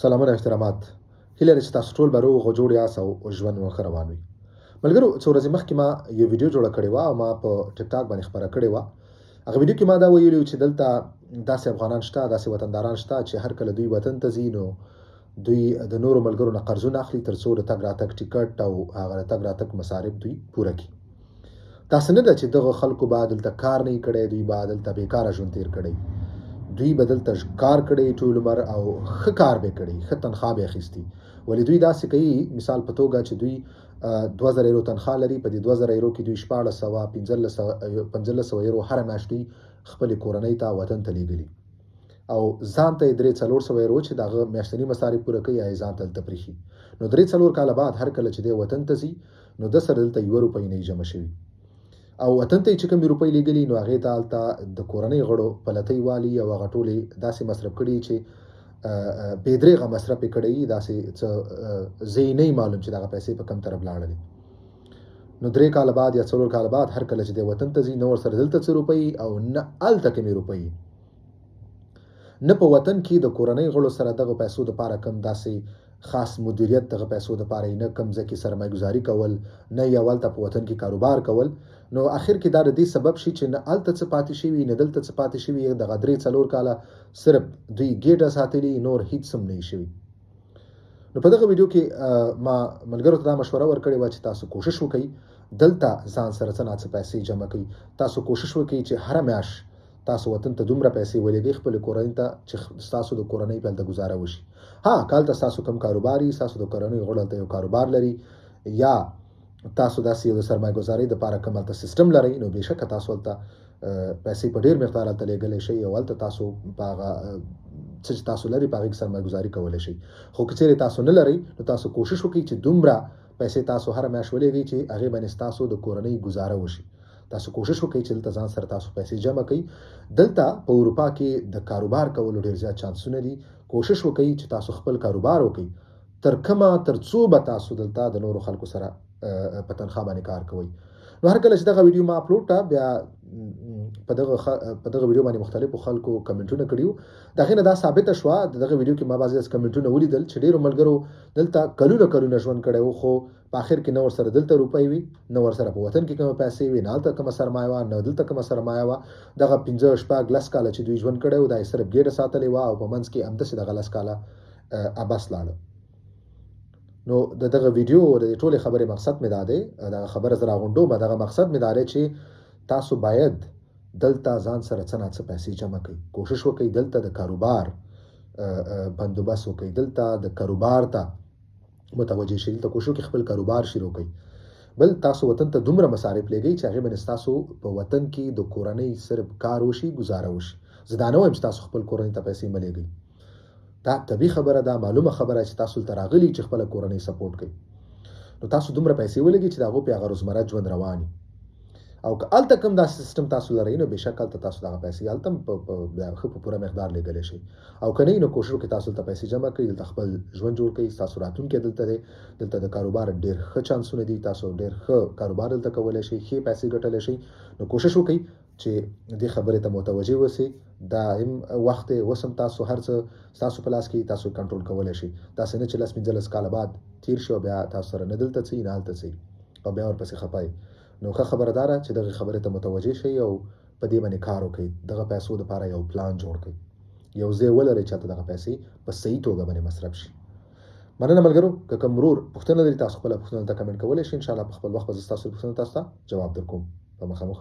سلامونه احترامات. هیله لري چې تاسو ټول به روغ او جوړ یاست او ژوند مو ښه روان وي. ملګرو، څو ورځې مخکې ما یو ویډیو جوړه کړې وه او ما په ټیک ټاک باندې خپره کړې وه. هغه ویډیو کې ما دا ویلي و چې دلته داسې افغانان شته، داسې وطنداران شته چې هر کله دوی وطن ته ځي نو دوی د نورو ملګرو نه قرضونه اخلي تر څو د تګ راتګ ټیکټ او هغه د تګ راتګ مصارف دوی پوره کړي. داسې نه ده چې دغه خلکو به دلته کار نه کړی، دوی به دلته بیکاره ژوند تیر کړی. دوی به دلته کار کړی ټول عمر او ښه کار به کړی، ښه تنخواه به اخیستي. ولې دوی داسې کوي، مثال په توګه چې دوی 2000 یورو تنخواه لري، په دې 2000 یورو کې دوی 1500 یورو هر میاشت دوی خپل کورنۍ ته وطن ته لیږلي او ځان ته 300 یورو چې دغه میاشتنی مصارف پوره کوي یا ځان ته دلته پریښي. نو 3 کاله بعد هر کله چې دی وطن ته ځي نو د سره دلته 1 روپۍ نه جمع شوي او وطن ته چې کوم روپۍ لګلي نو هغه ته الته د کورنۍ غړو پلتۍ والی او هغه ټولې داسې مصرف کړي چې بېدریغه مصرف کړي، داسې زینې معلوم چې دغه پیسې په کم طرف لاړلې. نو 3 کاله بعد یا 4 کاله بعد هر کله چې د وطن ته ځي نو ورسره دلته 2 روپۍ او نه الته کومې روپۍ نه په وطن کې د کورنۍ غړو سره دغه پیسو د پاره کم داسې خاص مدیریت دغه پیسو د پاره نه کم ځکه سرمایه گذاری کول، نه یوال ته په وطن کې کاروبار کول. نو اخر کې دا د دې سبب شي چې نه الته څه پاتې شي نه دلته څه پاتې شي، دغه 3-4 کاله صرف دوی ګیټه ساتلي، نور هیڅ هم نه شي. نو په دغه ویډیو کې ما ملګرو ته دا مشوره ورکړې و چې تاسو کوشش وکړئ دلته ځان سره څه پیسې جمع کړئ. تاسو کوشش وکړئ چې هر میاشت تاسو وطن ته دومره پیسې ولګئ خپل کورنۍ ته چې تاسو د کورنۍ په دلته گزاره وشي. ها کال ته تاسو کم کاروباري، تاسو د کورنۍ غړو ته یو کاروبار لري یا تاسو داسې یو سرمایه گذاري د لپاره کوم ته سیستم لري نو بهشکه تاسو ته پیسې په ډیر مقدار ته لګلې شي او ولته تاسو باغه چې تاسو لري باغه سرمایه گذاري کولای شي. خو کچېره تاسو نه لري نو تاسو کوشش وکړئ چې دومره پیسې تاسو هر میاشت ولګئ چې هغه باندې تاسو د کورنۍ گزاره وشي. تاسو کوشش وکړئ چې دلته ځان سره تاسو پیسې جمع کړئ. دلته په اروپا کې د کاروبار کولو ډیر زیات چانسونه دي. کوشش وکړئ چې تاسو خپل کاروبار وکړئ تر څو به تاسو دلته د نورو خلکو سره په تنخواه باندې کار کوي. نو هر کله چې دغه ویډیو ما اپلوډ کړ بیا په دغه ویډیو باندې مختلفو خلکو کمنټونه کړیو. دغه نه دا ثابت شوه دغه ویډیو کې ما بعضی کمنټونه ولیدل چې ډیرو ملګرو دلته کلونه ژوند کړي خو په اخر کې نو ورسره دلته روپۍ وي، نو ورسره په وطن کې کوم پیسې وي، نه دلته کوم سرمایه و نه دلته کوم سرمایه و. دغه 15 کاله چې دوی ژوند کړي او دا صرف ګډه ساتلې و او په منځ کې همداسې دغه 10 کاله اباس لاله. نو دغه ویډیو د ټوله خبره مقصد مې دا دی، دا خبره زرا غونډو ما دغه مقصد مې دا دی چې تاسو باید دلته ځان سره څه پیسې جمع کړئ. کوشش وکړئ دلته د کاروبار بندوبست وکړئ، دلته د کاروبار ته متوجه شئ، دلته کوشش وکړئ خپل کاروبار شروع کړئ. بل تاسو وطن ته دومره مصارف لګئ چې هغه باندې تاسو په وطن کې د کورنۍ صرف کار وشي، گزاره وشي. زدانه وایم چې تاسو خپل کورنۍ ته پیسې ملګئ. دا طبيعي خبره ده، معلومه خبره چې تاسو ته راغلي چې خپل کورنۍ سپورټ کوي. نو تاسو دومره پیسې ولګئ چې دا غو په هغه روزمره ژوند رواني او که الته کوم دا سیستم تاسو لرئ نو بهشکه تاسو دا پیسې الته په پوره مقدار لګلې شي او کني نو کوشش وکړئ تاسو ته پیسې جمع کړئ، دلته خپل ژوند جوړ کړئ. تاسو راتلونکي دلته د کاروبار ډېر ښه چانسونه دي، تاسو ډېر ښه کاروبار دلته کولای شئ، ښه پیسې ګټلی شئ. نو کوشش وکړئ چې دې خبرې ته متوجه اوسئ. دا هم وخت وسم تاسو هر څه تاسو په لاس کې تاسو کنټرول کولای شئ. تاسو نه چې 15 کاله بعد تیر شو بیا تاسو سره نه دلته څه نه الته څه او بیا ورپسې خپای. نو ښه خبردار چې دغه خبرې ته متوجه شئ او په دې باندې کار وکړئ. دغه پیسو لپاره یو پلان جوړ کړئ، یو ځای ولرئ چې دغه پیسې په صحیح توګه باندې مصرف شي. مننه ملګرو، که کوم مرور پوښتنه لري تاسو خپل پوښتنه ته کمنټ کولای شئ. ان شاء الله په خپل وخت به تاسو پوښتنه تاسو ته جواب درکوم. په مخه